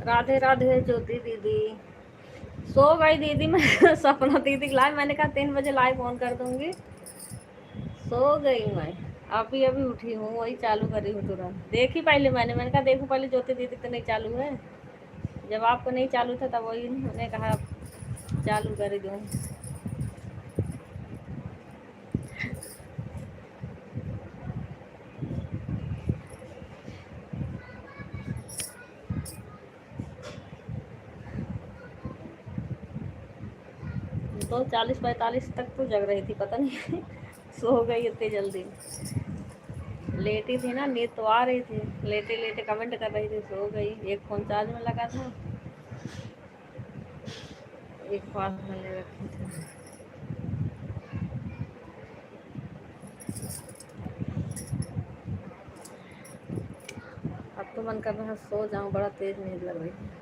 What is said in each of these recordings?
राधे राधे ज्योति दीदी। सो गई दीदी मैं सपना दीदी लाइव, मैंने कहा 3 बजे लाइव ऑन कर दूंगी। सो गई मैं, अभी अभी उठी हूँ, वही चालू करी हूँ तुरंत। देखी पहले मैंने कहा देखो पहले ज्योति दीदी तो नहीं चालू है। जब आपको नहीं चालू था तब वही उन्होंने कहा चालू कर दूँ। तो 40-45 तक तो जग रही थी, पता नहीं सो गई इतनी जल्दी। लेटी थी ना, नींद तो आ रही थी, लेटे लेटे कमेंट कर रही थी, सो गई। एक फ़ोन चार्ज में लगा था, एक पास में ले रखी थी। अब तो मन कर रहा है सो जाऊं, बड़ा तेज नींद लग रही है।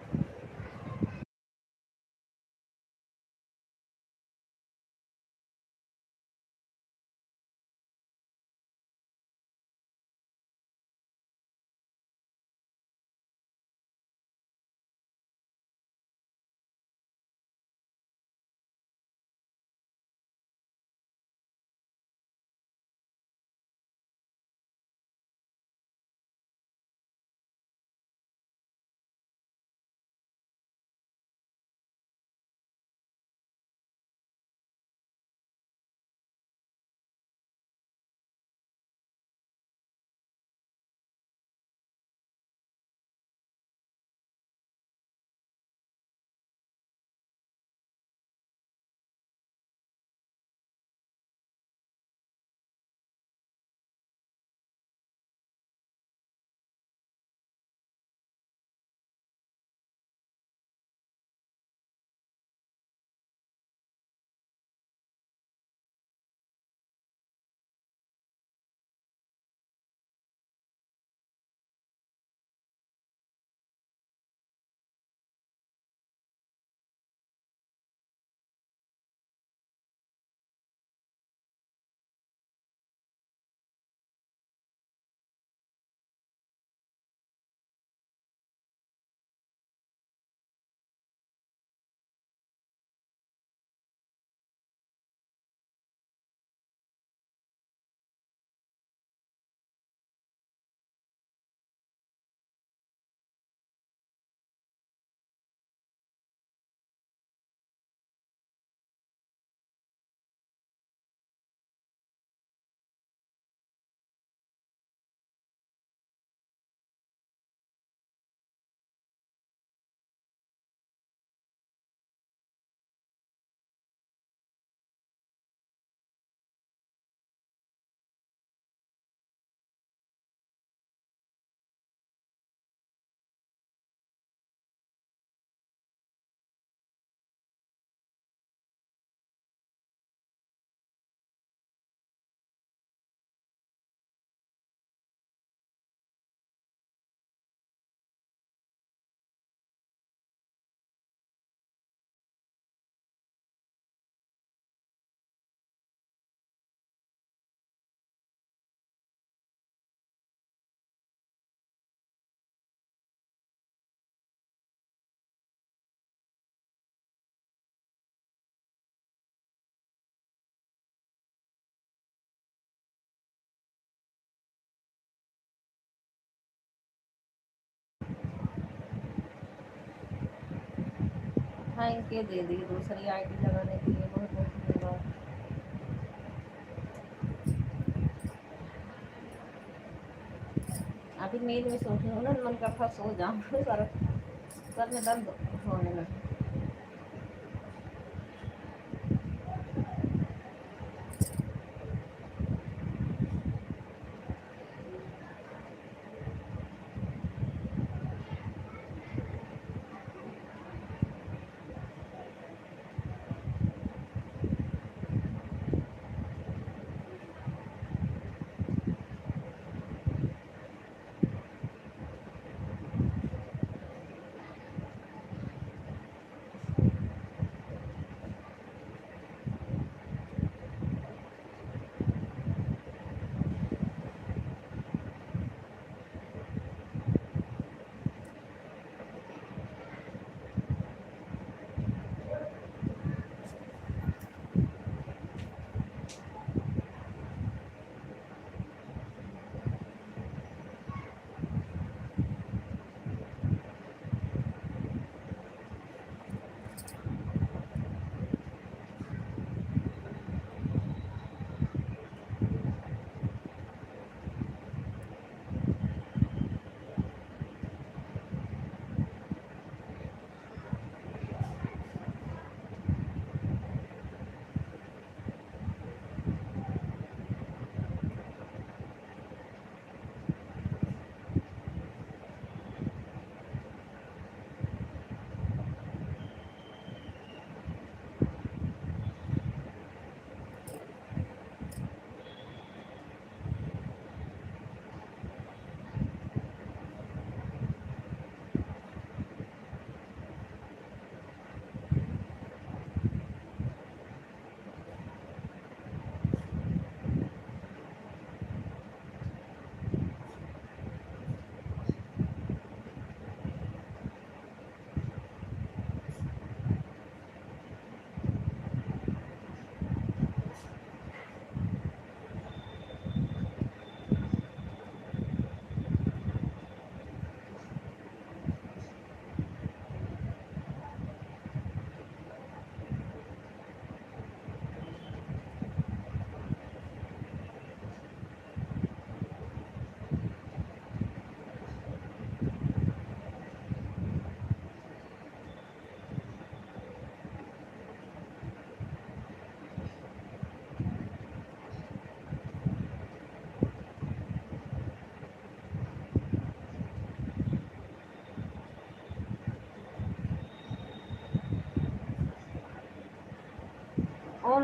थैंक यू दीदी, दूसरी आईडी लगाने के लिए बहुत बहुत धन्यवाद। अभी नींद में सोच रही हूँ ना, मन करता सो जाऊँ सर में दर्द होने लगा।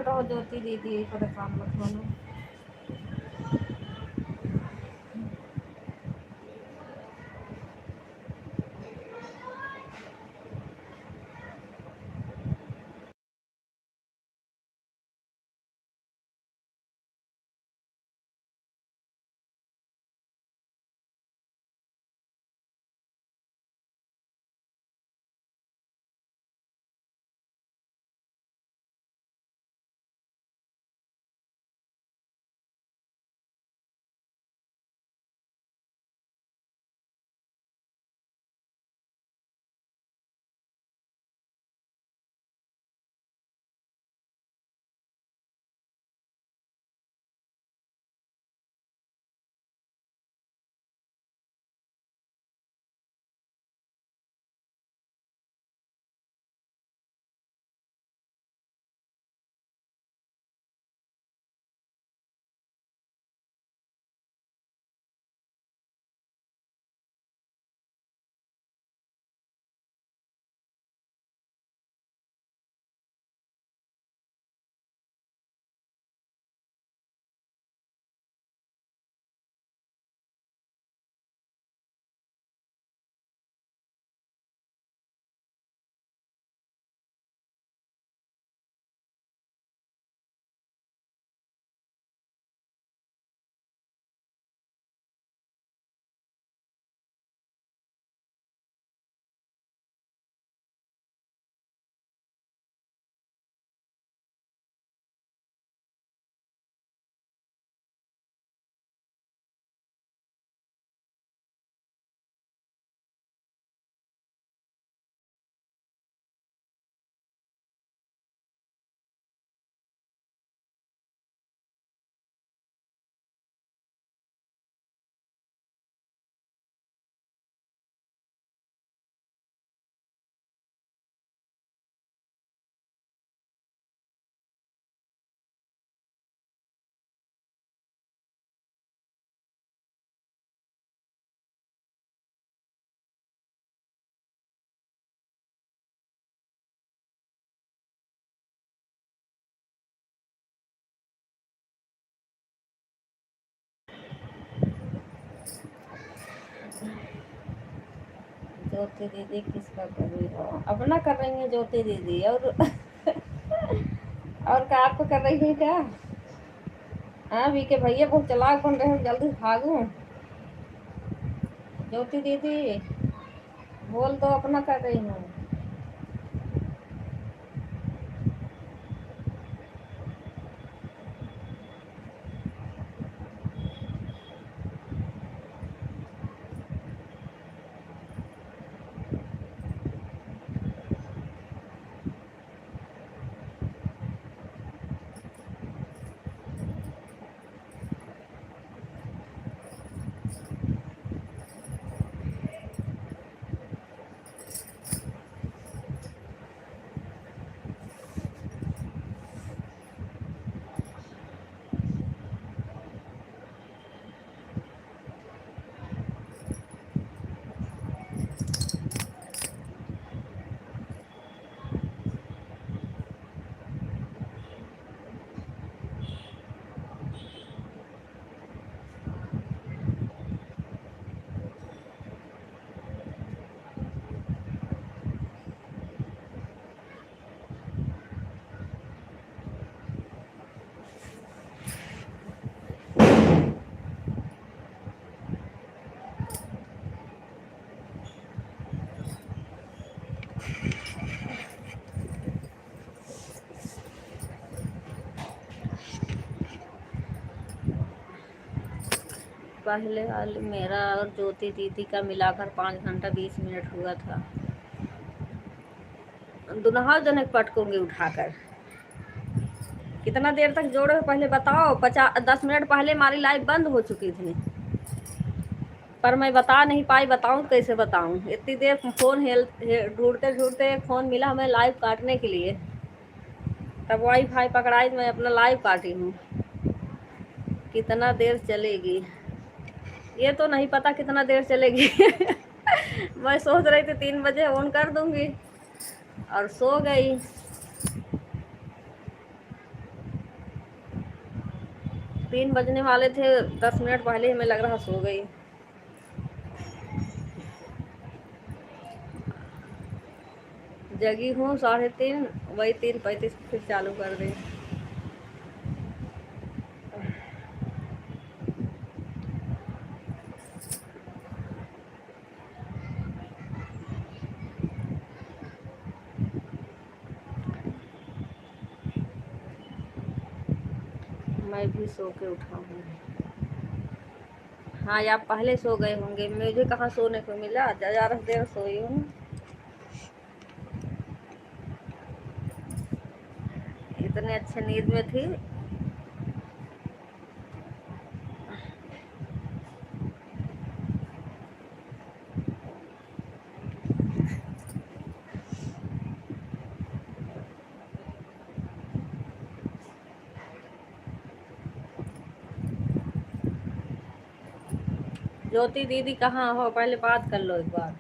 बोल रहा हूँ ज्योति दीदी, परेशान मत होना। ज्योति दीदी किसका कर रही हो? अपना कर रही है ज्योति दीदी, और क्या आपको कर रही है क्या? हाँ, वी के भैया बहुत चालाक बन रहे हैं, जल्दी भागूं। ज्योति दीदी बोल दो, अपना कर रही हूँ। पहले वाले मेरा और ज्योति दीदी का मिलाकर 5 घंटा 20 मिनट हुआ था। दुनहा जनक पटकूंगी उठाकर। कितना देर तक जोड़े हो पहले बताओ? 10 मिनट पहले हमारी लाइव बंद हो चुकी थी, पर मैं बता नहीं पाई। बताऊं कैसे बताऊं? इतनी देर फ़ोन ढूंढते ढूंढते एक फ़ोन मिला हमें लाइव काटने के लिए, तब वाईफाई पकड़ाई, मैं अपना लाइव काटी हूँ। कितना देर चलेगी ये तो नहीं पता, कितना देर चलेगी। मैं सोच रही थी 3 बजे ऑन कर दूंगी और सो गई। 3 बजने वाले थे, 10 मिनट पहले ही हमें लग रहा सो गई। जगी हूँ 3:30, वही 3:35 फिर चालू कर दी। मैं भी सो के उठा हूँ। हाँ, या आप पहले सो गए होंगे, मुझे कहाँ सोने को मिला, ज़्यादा देर सोई हूँ। इतने अच्छे नींद में थी। ज्योति दीदी कहाँ हो, पहले बात कर लो एक बार।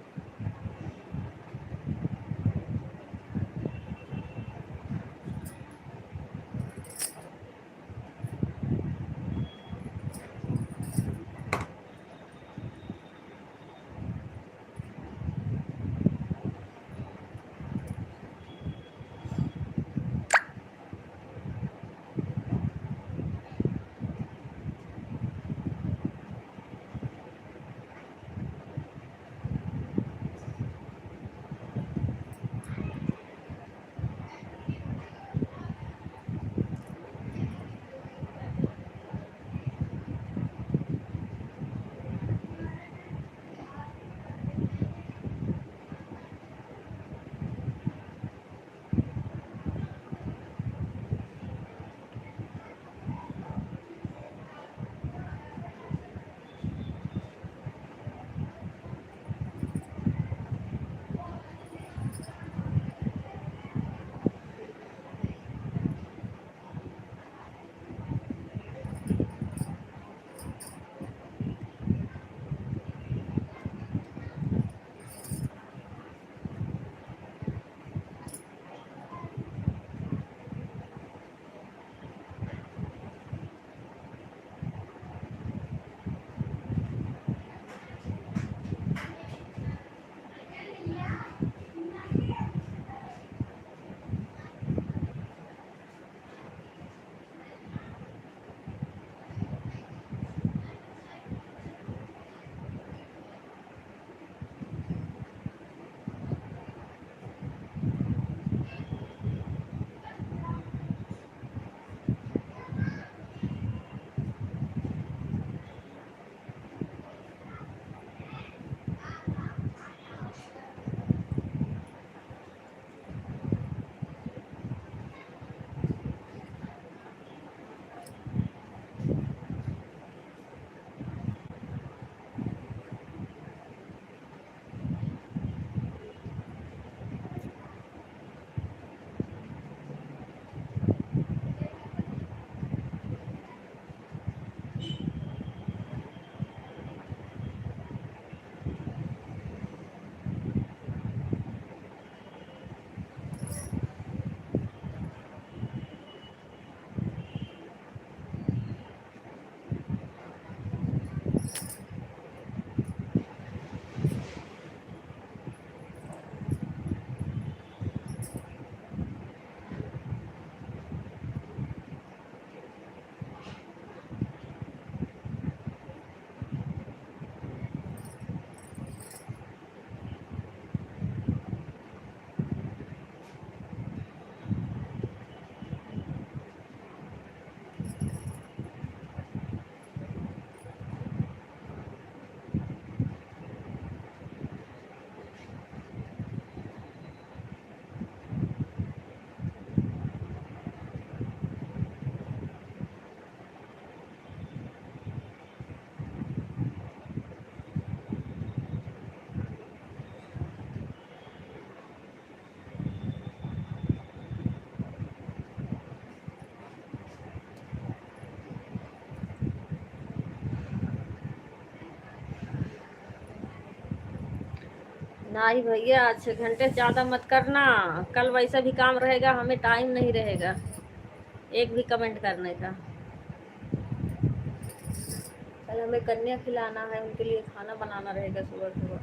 नहीं भैया, 6 घंटे ज़्यादा मत करना। कल वैसा भी काम रहेगा, हमें टाइम नहीं रहेगा एक भी कमेंट करने का। कल हमें कन्या खिलाना है, उनके लिए खाना बनाना रहेगा सुबह सुबह।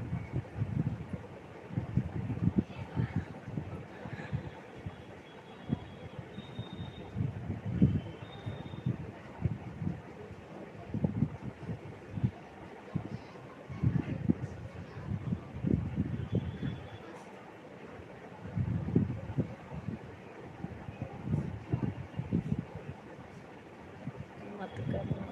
मत करना।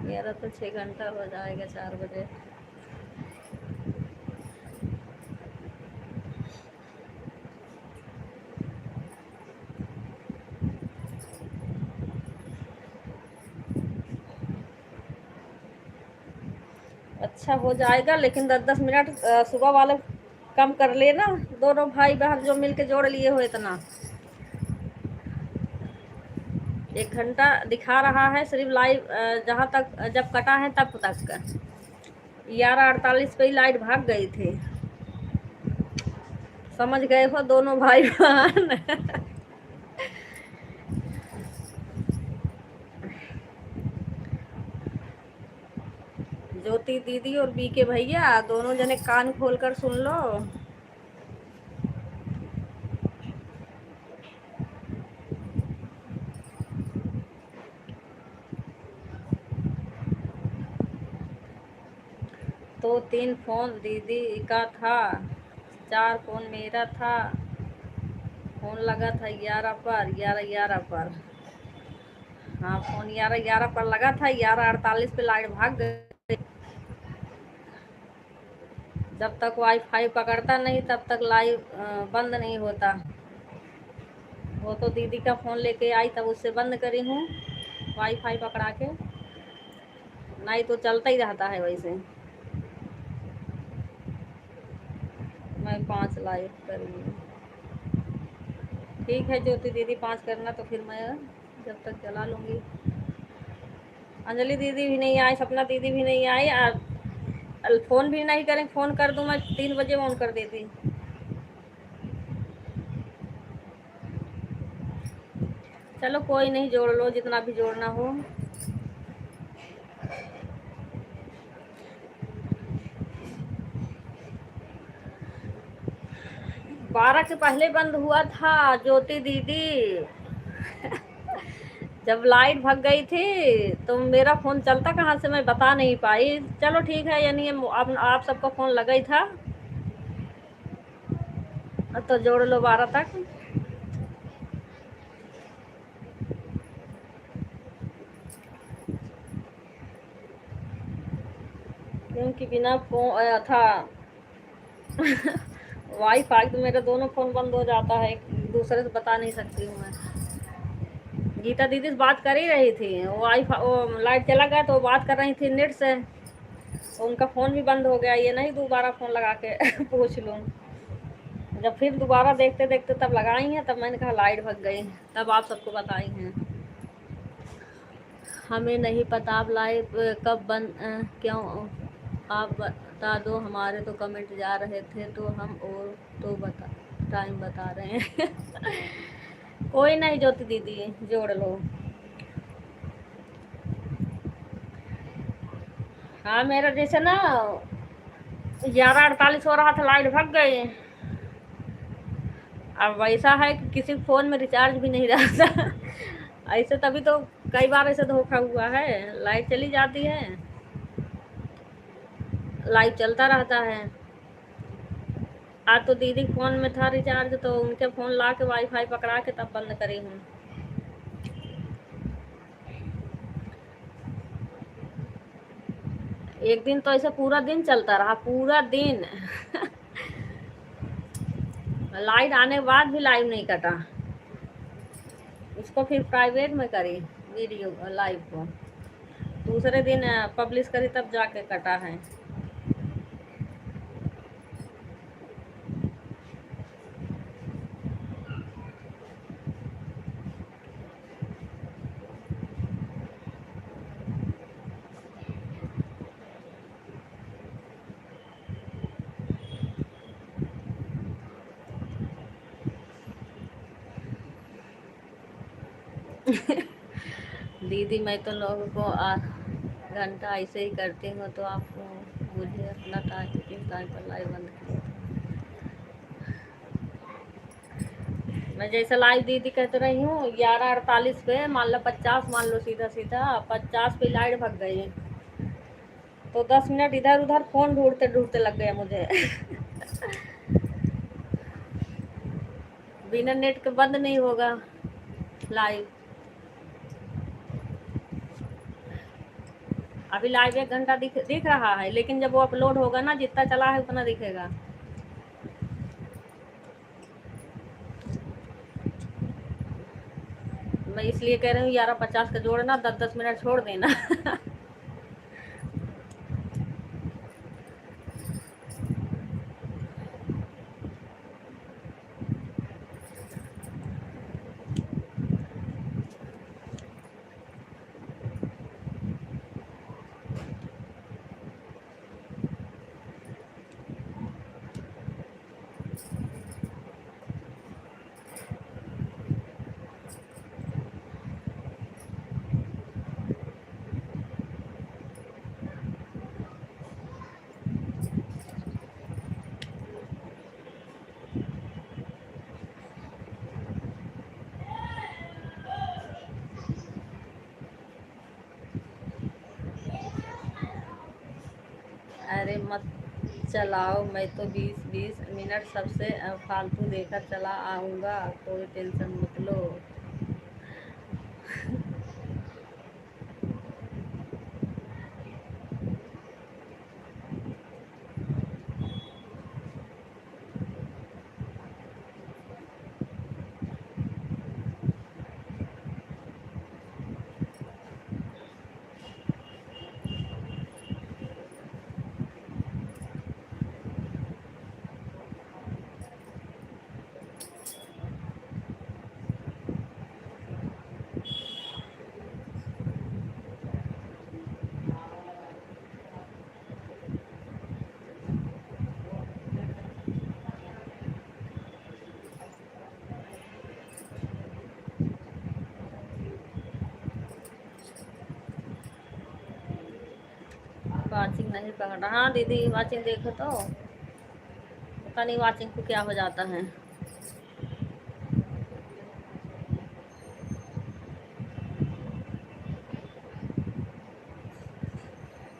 मेरा तो 6 घंटा हो जाएगा, 4 बजे। अच्छा हो जाएगा, लेकिन 10-10 मिनट सुबह वाले कम कर लेना। दोनों भाई बहन जो मिलके जोड़ लिए हो इतना। 1 घंटा दिखा रहा है सिर्फ लाइव, जहाँ तक जब कटा है तब तक 11:48 पे ही लाइट भाग गई थी। समझ गए हो दोनों भाई बहन। ज्योति दीदी और बीके भैया दोनों जने कान खोल कर सुन लो। तो 3 फोन दीदी का था, 4 फोन मेरा था। फोन लगा था 11 पर। हाँ, फोन 11 पर लगा था। 11:48 पे लाइट भाग गई। जब तक वाईफाई पकड़ता नहीं तब तक लाइव बंद नहीं होता। वो तो दीदी का फ़ोन लेके आई तब उससे बंद करी हूँ वाईफाई पकड़ा के, नहीं तो चलता ही रहता है वैसे। मैं 5 लाइव करूँगी। ठीक है ज्योति दीदी, 5 करना तो फिर मैं जब तक चला लूँगी। अंजलि दीदी भी नहीं आई, सपना दीदी भी नहीं आई, फ़ोन भी नहीं करें। फ़ोन कर दूँ मैं 3 बजे ऑन कर देती। चलो कोई नहीं, जोड़ लो जितना भी जोड़ना हो। 12 के पहले बंद हुआ था ज्योति दीदी। जब लाइट भाग गई थी तो मेरा फ़ोन चलता कहाँ से, मैं बता नहीं पाई। चलो ठीक है, यानी अब आप सबका फ़ोन लगा ही था तो जोड़ लो 12 तक। क्योंकि बिना फ़ोन था वाईफाई तो मेरे दोनों फ़ोन बंद हो जाता है, दूसरे से बता नहीं सकती हूँ मैं। गीता दीदी से बात कर ही रही थी, वो लाइट चला गया तो बात कर रही थी नेट से, तो उनका फ़ोन भी बंद हो गया। ये नहीं दोबारा फ़ोन लगा के पूछ लूँ। जब फिर दोबारा देखते देखते तब लगाई हैं, तब मैंने कहा लाइट भाग गई, तब आप सबको बताई हैं। हमें नहीं पता आप लाइव कब बंद क्यों, आप बता दो। हमारे तो कमेंट जा रहे थे तो हम और तो टाइम बता रहे हैं। कोई नहीं ज्योति दीदी, जोड़ लो। हाँ, मेरा जैसे ना 11:48 हो रहा था, लाइट भाग गई। अब वैसा है कि किसी फ़ोन में रिचार्ज भी नहीं रहता। ऐसे तभी तो कई बार ऐसे धोखा हुआ है, लाइट चली जाती है, लाइव चलता रहता है। आज तो दीदी के फ़ोन में था रिचार्ज, तो उनके फ़ोन ला के वाईफाई पकड़ा के तब बंद करी हूँ। एक दिन तो ऐसे पूरा दिन चलता रहा, पूरा दिन लाइट आने के बाद भी लाइव नहीं कटा। उसको फिर प्राइवेट में करी वीडियो लाइव को, दूसरे दिन पब्लिश करी तब जाके कटा है। दीदी मैं तो लोगों को घंटा ऐसे ही करती हूँ, तो आपको मुझे अपना टाइम किस टाइम पर लाइव बंद किया। मैं जैसे लाइव दीदी कहते रही हूँ 11:48 पे, मान लो 50, मान लो सीधा सीधा 50 पे लाइट भग गई, तो 10 मिनट इधर उधर फोन ढूंढते ढूंढते लग गया मुझे। बिना नेट के बंद नहीं होगा लाइव। अभी लाइव 1 घंटा दिख रहा है, लेकिन जब वो अपलोड होगा ना, जितना चला है उतना दिखेगा। मैं इसलिए कह रही हूँ 11:50 का जोड़ना, 10-10 मिनट छोड़ देना। अरे मत चलाओ, मैं तो 20-20 मिनट सबसे फालतू देकर चला आऊँगा, कोई टेंशन मत लो। वाचिंग नहीं पकड़ रहा। हाँ दीदी, वाचिंग देखो तो पता नहीं वाचिंग को क्या हो जाता है।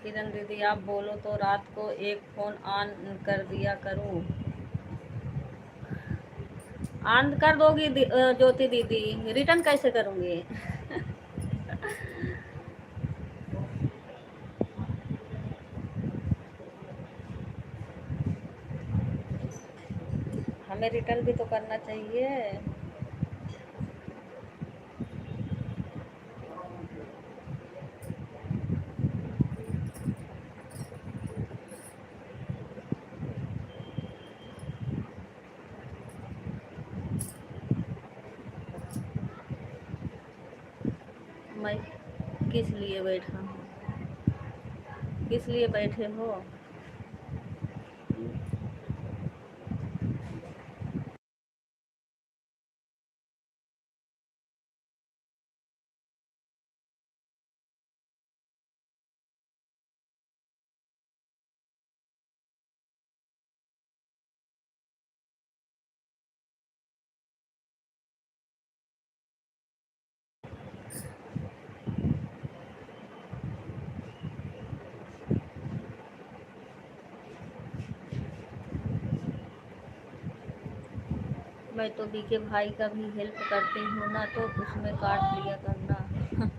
किरण दीदी आप बोलो तो रात को एक फ़ोन ऑन कर दिया करूँ। ऑन कर दोगी ज्योति दीदी, रिटर्न कैसे करूँगी? हमें रिटर्न भी तो करना चाहिए। मैं किस लिए बैठा हूँ? किस लिए बैठे हो? मैं तो बीके भाई का भी हेल्प करती हूँ ना, तो उसमें काट लिया करना।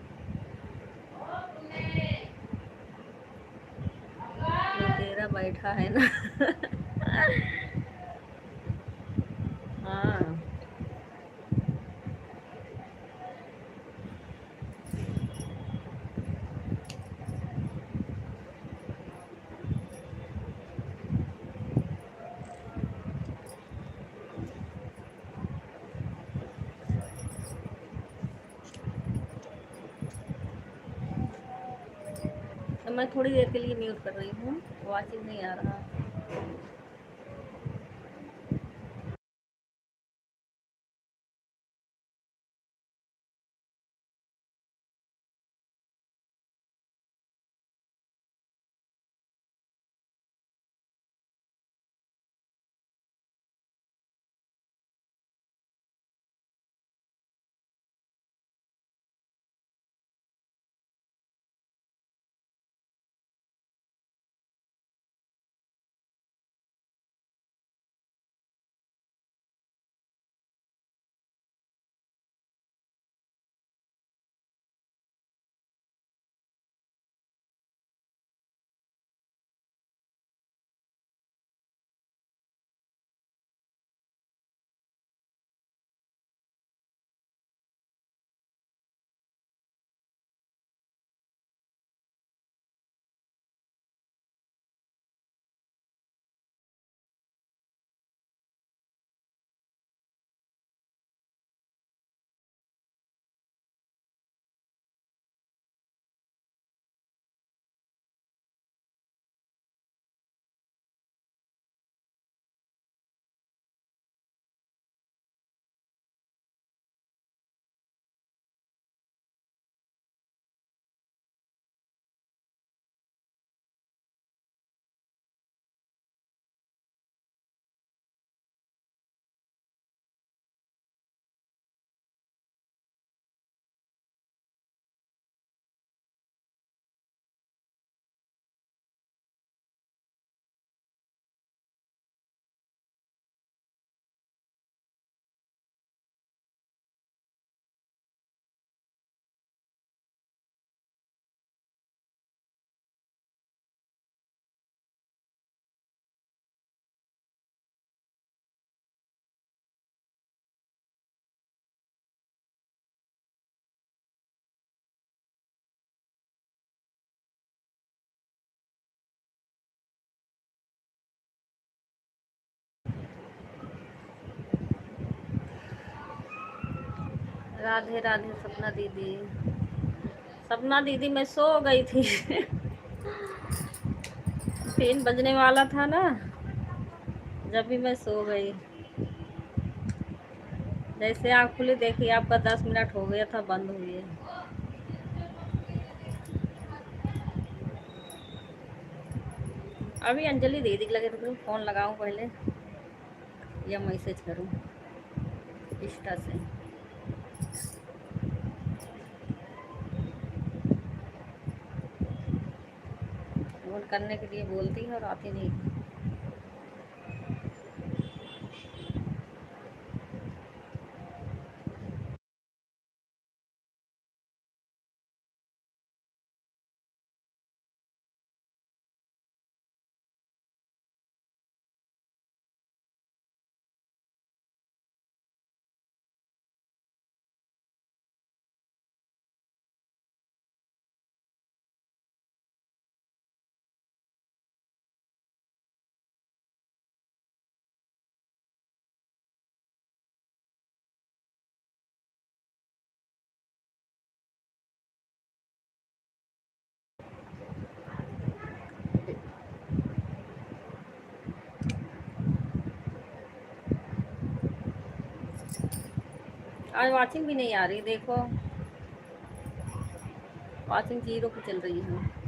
ये तेरा बैठा है ना। हाँ। तो मैं थोड़ी देर के लिए म्यूट कर रही हूँ, वॉचिंग नहीं आ रहा। राधे राधे सपना दीदी। सपना दीदी मैं सो गई थी। 3 बजने वाला था ना, जब भी मैं सो गई। जैसे आँख खुली, देखिए आपका 10 मिनट हो गया था बंद हुए। अभी अंजलि दीदी के लगे तो फ़ोन लगाऊं पहले, या मैसेज करूं इंस्टा से। फोन करने के लिए बोलती है और आती नहीं। आज वॉचिंग भी नहीं आ रही, देखो वॉचिंग 0 पे चल रही है।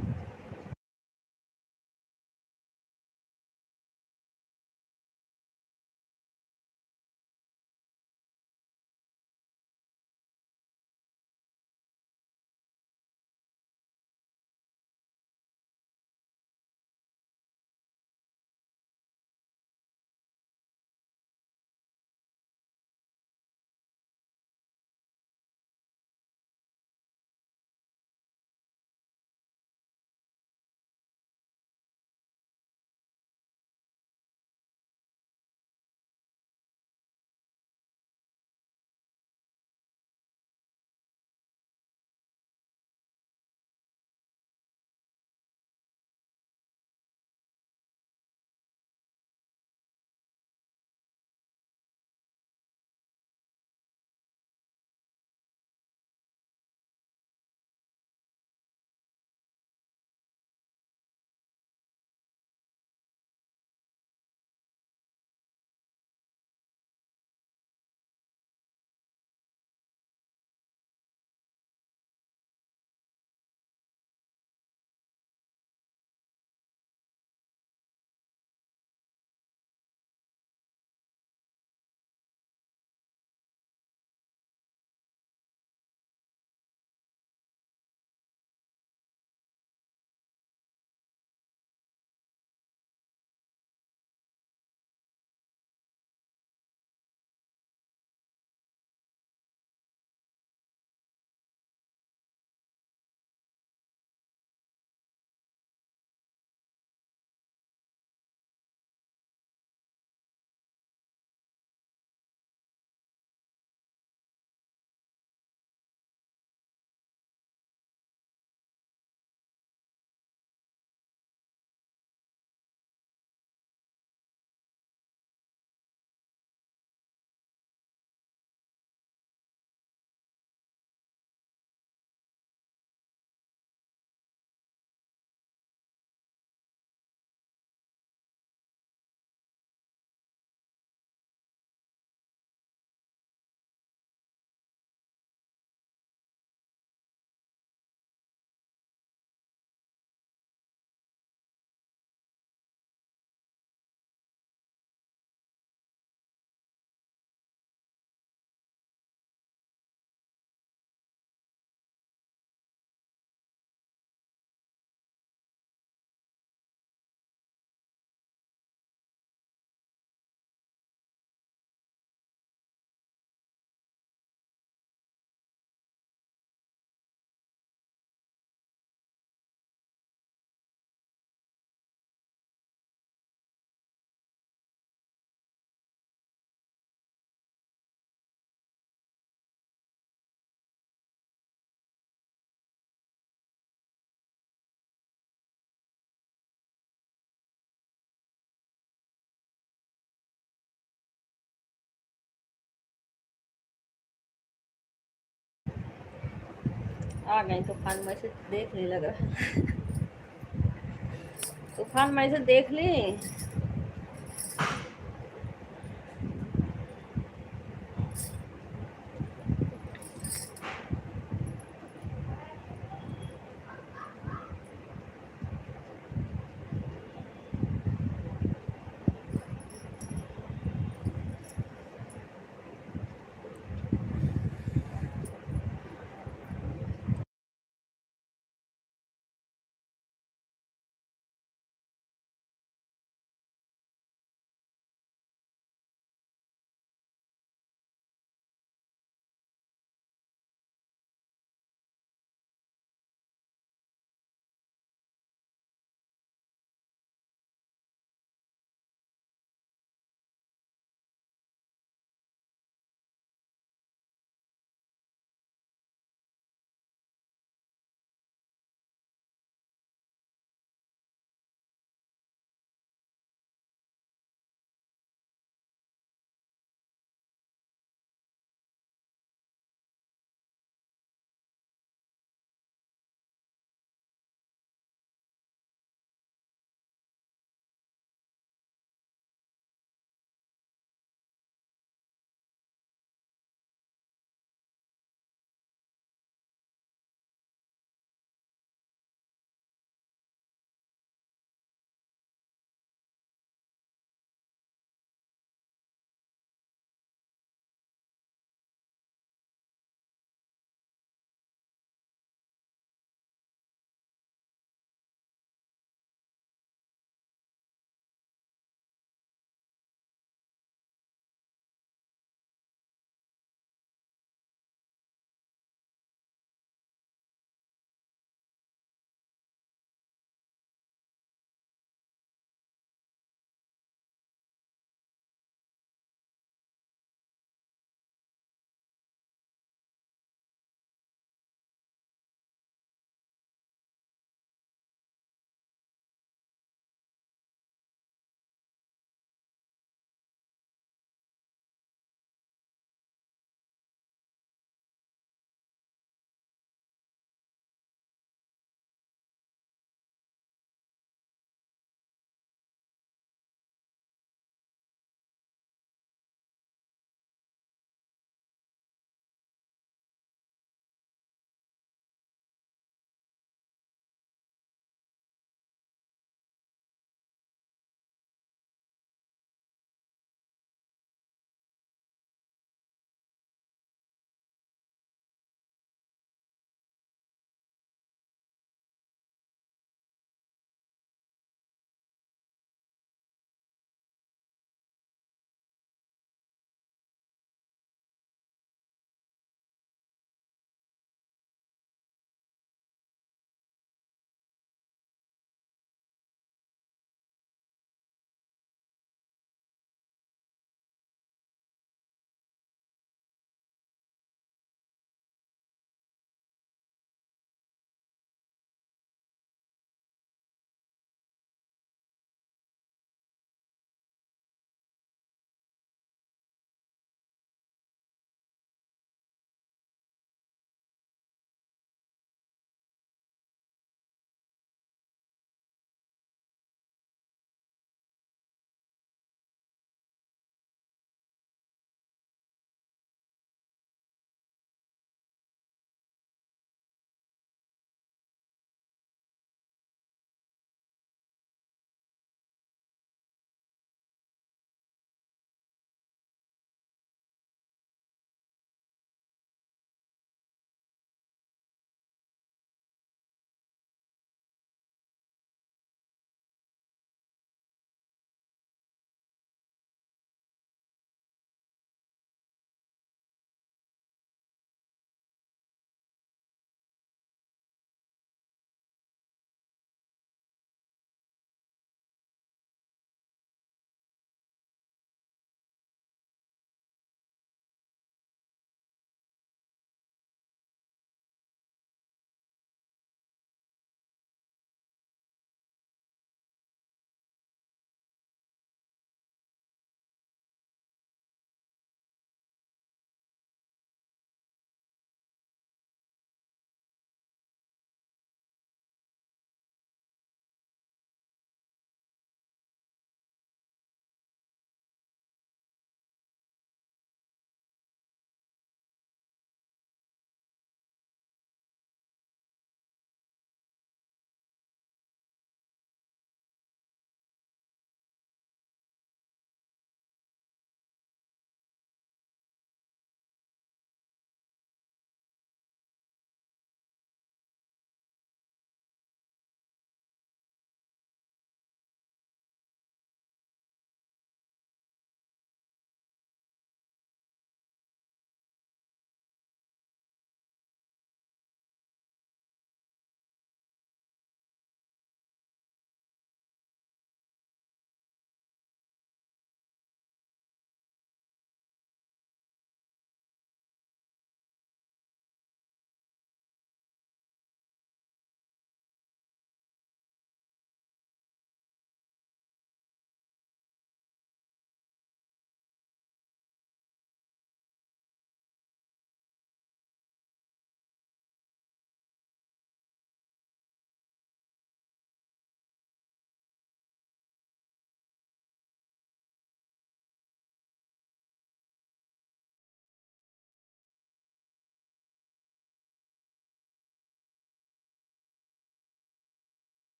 आ गई तूफान में से देख ली लग रहा तूफान में से देख ली।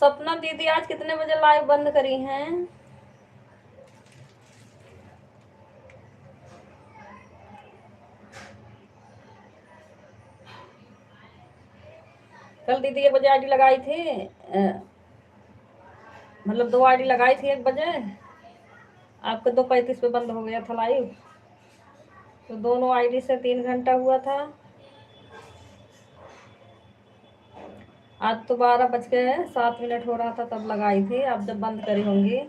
सपना दीदी आज कितने बजे लाइव बंद करी हैं? कल दीदी 1 बजे आईडी लगाई थी, मतलब 2 आईडी लगाई थी 1 बजे, आपका 2:35 पे बंद हो गया था लाइव, तो दोनों आईडी से 3 घंटा हुआ था। आज तो 12:07 हो रहा था तब लगाई थी, आप जब बंद करी होंगी।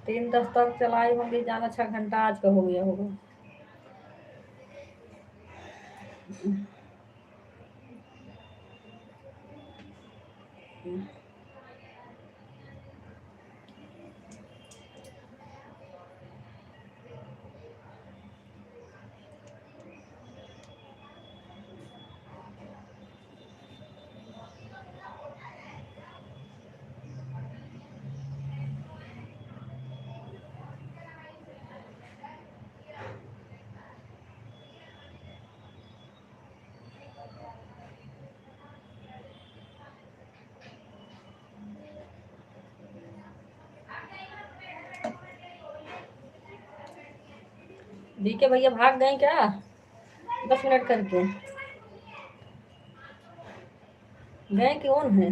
3:10 तक चलाई होंगी, जाना 6 घंटा आज का हो गया होगा। बीके भैया भाग गए क्या 10 मिनट करके? गए कि कौन है?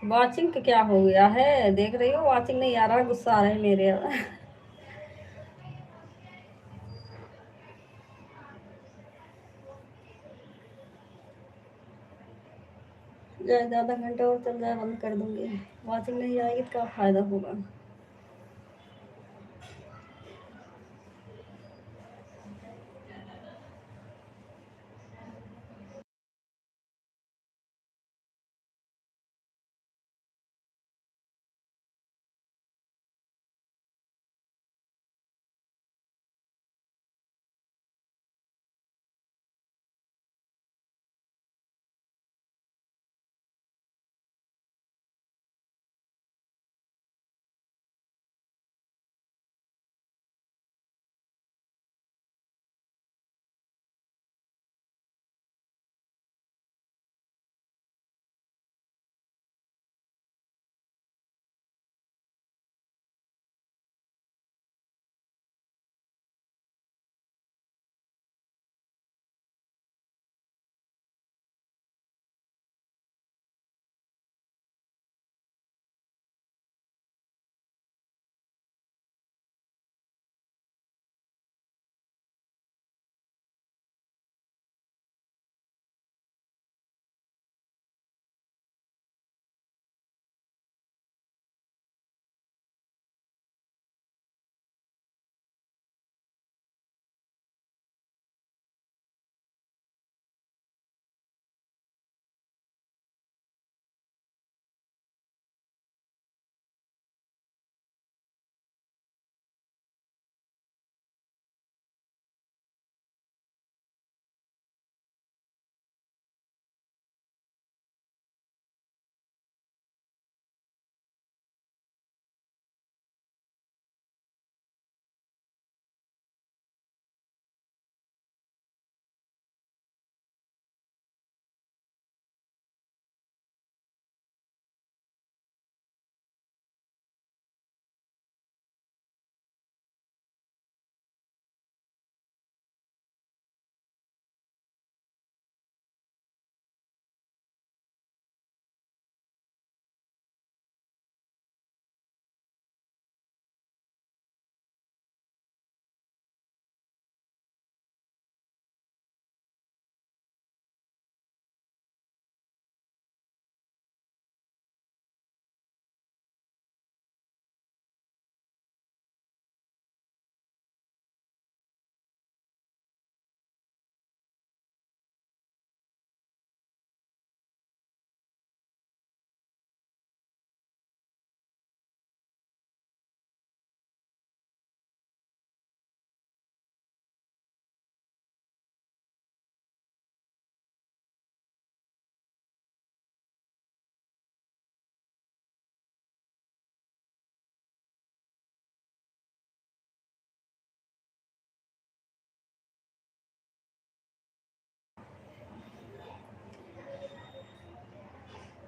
वॉचिंग का क्या हो गया है, देख रही हो वॉचिंग नहीं आ रहा, गुस्सा आ रहा है मेरे। जाए आधा घंटा और चल जाए बंद कर दूंगी। वॉचिंग नहीं आएगी तो क्या फायदा होगा।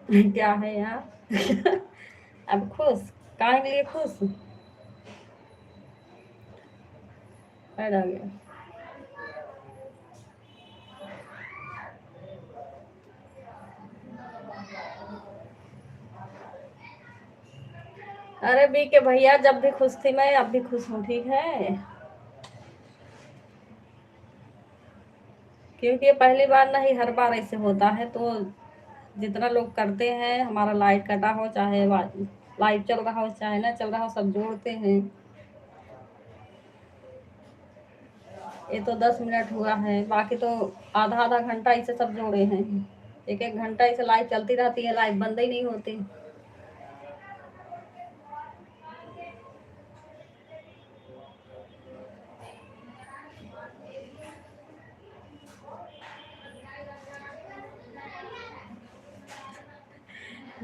क्या है यार। अब खुश, काहे के लिए खुश। ऐड आ गया। अरे बी के भैया, जब भी खुश थी मैं, अब भी खुश हूँ, ठीक है। क्योंकि ये पहली बार नहीं, हर बार ऐसे होता है। तो जितना लोग करते हैं, हमारा लाइट कटा हो चाहे लाइट चल रहा हो चाहे ना चल रहा हो, सब जोड़ते हैं। ये तो 10 मिनट हुआ है, बाकी तो आधा आधा घंटा इसे सब जोड़े हैं। एक एक घंटा इसे लाइट चलती रहती है, लाइट बंद ही नहीं होती।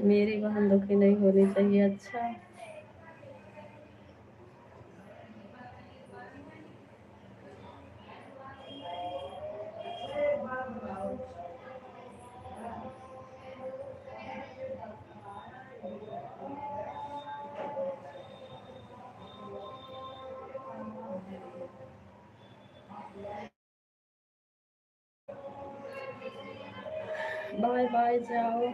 मेरी बहन दुखी नहीं होनी चाहिए। अच्छा, बाय बाय, जाओ।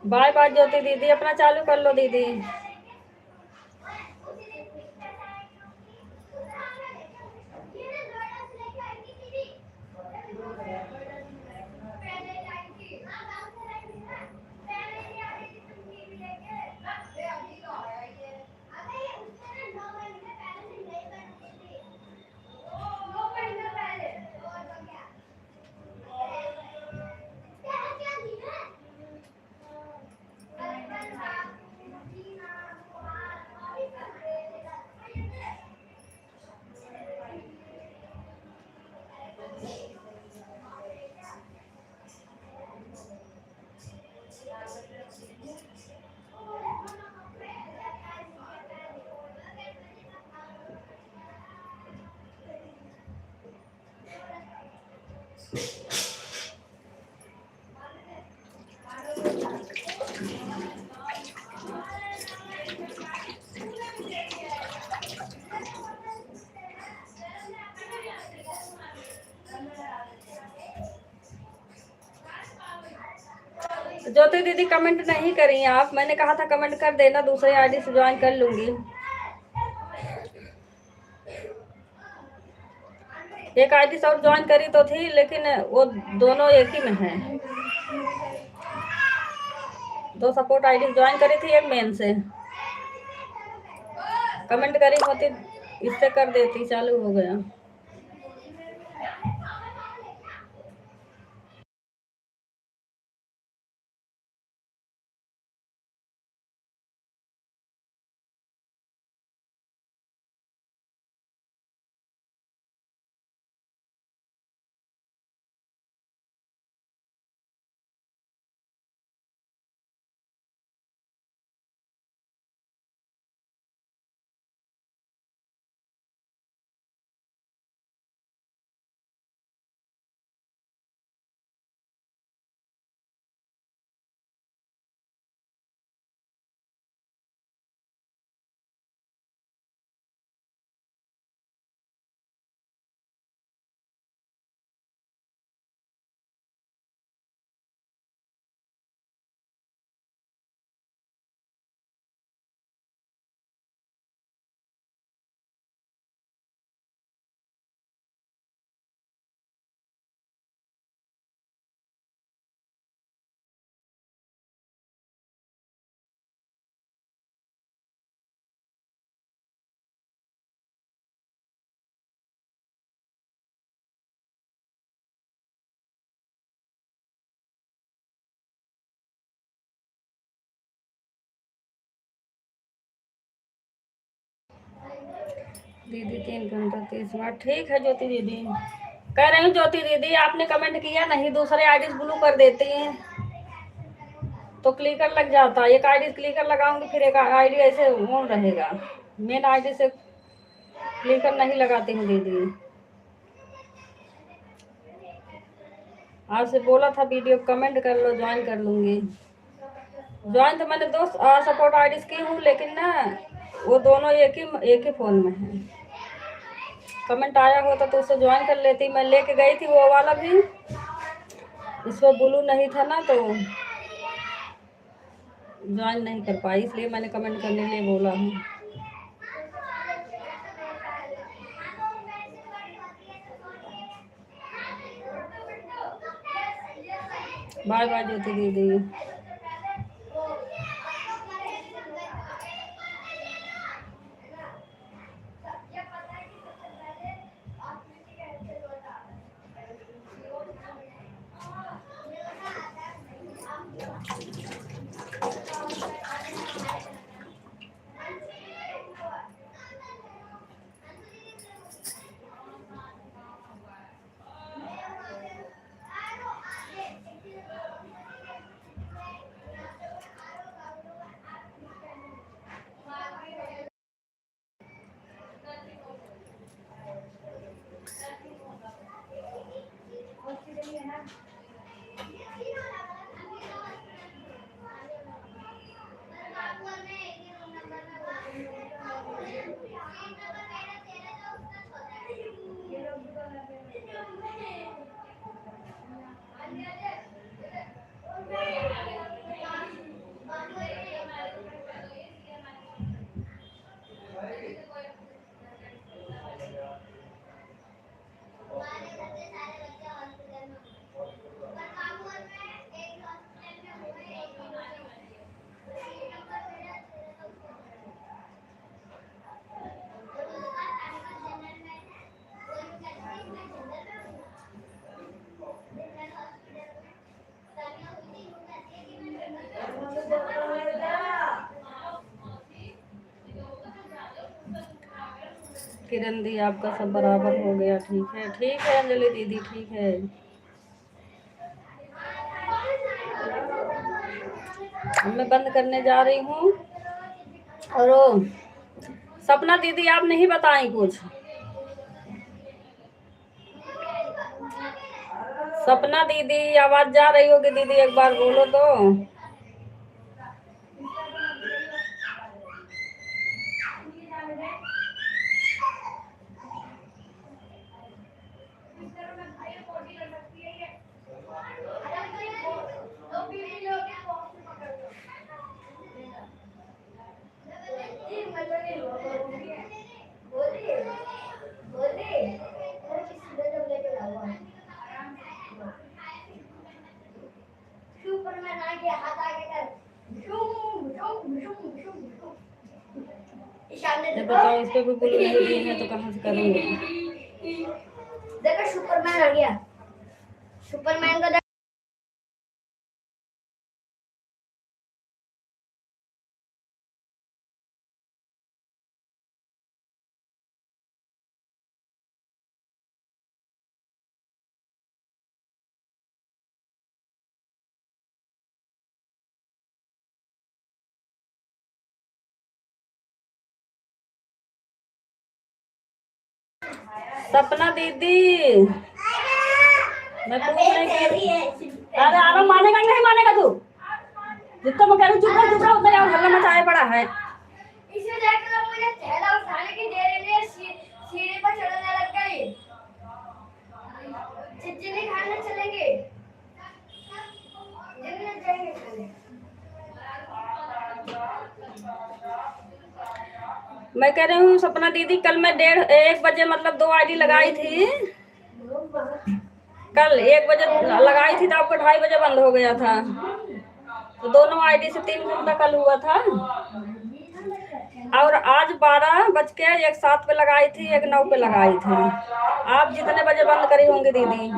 बाय बाय ज्योति दीदी, अपना चालू कर लो दीदी। ज्योति दीदी कमेंट नहीं करी आप, मैंने कहा था कमेंट कर देना, दूसरे आईडी से ज्वाइन कर लूंगी। एक आईडी से और ज्वाइन करी तो थी, लेकिन वो दोनों एक ही में है। 2 सपोर्ट आईडी ज्वाइन करी थी, एक मेन से। कमेंट करी होती इससे कर देती, चालू हो गया। दीदी 3 घंटा 30 मिनट, ठीक है ज्योति दीदी। कह रही हूँ ज्योति दीदी, आपने कमेंट किया नहीं, दूसरे आईडी ब्लू कर देती हैं तो क्लिकर लग जाता है। एक आईडी क्लिकर लगाऊंगी, फिर एक आईडी ऐसे ऑन रहेगा। मेन आईडी से क्लिकर नहीं लगाती हूँ दीदी। आपसे बोला था वीडियो कमेंट कर लो, ज्वाइन कर लूंगी। ज्वाइन तो मैंने 2 सपोर्ट आईडी की हूँ, लेकिन ना वो दोनों एक ही फोन में है। कमेंट आया होता तो उससे ज्वाइन कर लेती। मैं लेके गई थी वो वाला भी, इसमें ब्लू नहीं था ना, तो ज्वाइन नहीं कर पाई, इसलिए मैंने कमेंट करने के लिए बोला हूँ। बाय बाय ज्योति दीदी। किरण दी आपका सब बराबर हो गया। ठीक है अंजलि दीदी, ठीक है। अब मैं बंद करने जा रही हूँ। और वो सपना दीदी आप नहीं बताई कुछ। सपना दीदी आवाज जा रही होगी दीदी, एक बार बोलो तो। बताओ, इस पे भी बोलो नहीं दिए हैं तो कहाँ से करेंगे। देखो सुपरमैन आ गया, सुपरमैन का सपना दीदी मैं पूछ नहीं अरे आराम मानेगा नहीं मानेगा तू? जितना मैं कह रही हूँ चुप रहा उतना यार हल्ला मचाया पड़ा है। इसे देखकर मुझे थैला उठाने की देर में सीढ़ी पर चढ़ने लग गई। चिचिनी खाने चलेंगे, जिन्हें जाएंगे खाने। मैं कह रही हूँ सपना दीदी, कल मैं 1:30 मतलब 2 आईडी लगाई थी। कल 1 बजे लगाई थी तो आपको 2:30 बजे बंद हो गया था। तो दोनों आईडी से 3 घंटा कल हुआ था। और आज 12:01 पे लगाई थी, 1:09 पे लगाई थी। आप जितने बजे बंद करी होंगी दीदी।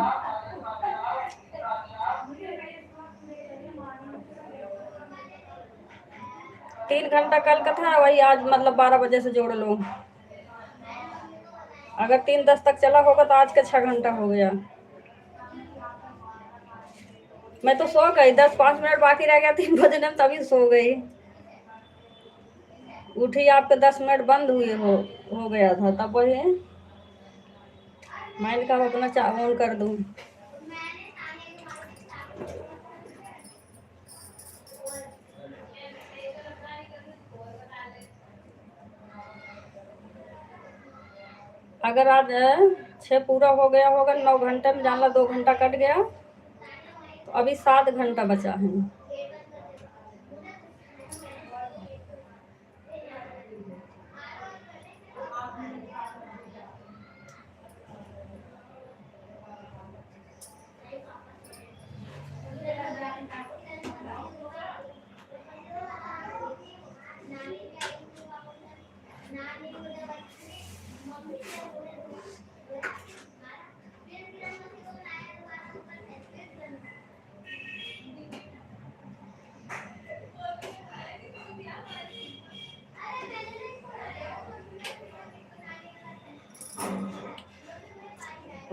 3 घंटा कल का था, वही आज मतलब 12 बजे से जोड़ लो। अगर 3:10 तक चला होगा तो आज का 6 घंटा हो गया। मैं तो सो गई, 10-5 मिनट बाकी रह गया 3 बजने में, तभी सो गई। उठी आपके 10 मिनट बंद हुए हो गया था, तब वही मैंने कहा अपना ऑन कर दूं। अगर आज 6 पूरा हो गया होगा 9 घंटे में, जानला 2 घंटा कट गया तो अभी 7 घंटा बचा है।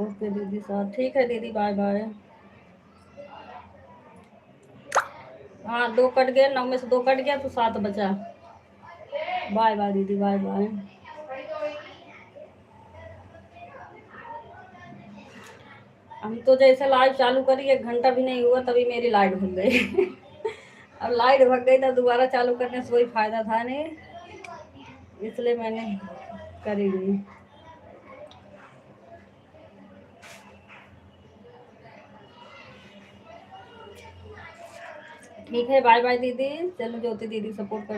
ओके दीदी साहब, ठीक है दीदी, बाय बाय। हाँ 2 कट गए, 9 में से 2 कट गया तो 7 बचा। बाय बाय दीदी, बाय बाय। हम तो जैसे लाइव चालू करी 1 घंटा भी नहीं हुआ तभी मेरी लाइट भग गई। अब लाइट भग गई तो दोबारा चालू करने से कोई फायदा था नहीं, इसलिए मैंने करी नहीं। ठीक है, बाय बाय दीदी। चलो ज्योति दीदी सपोर्ट कर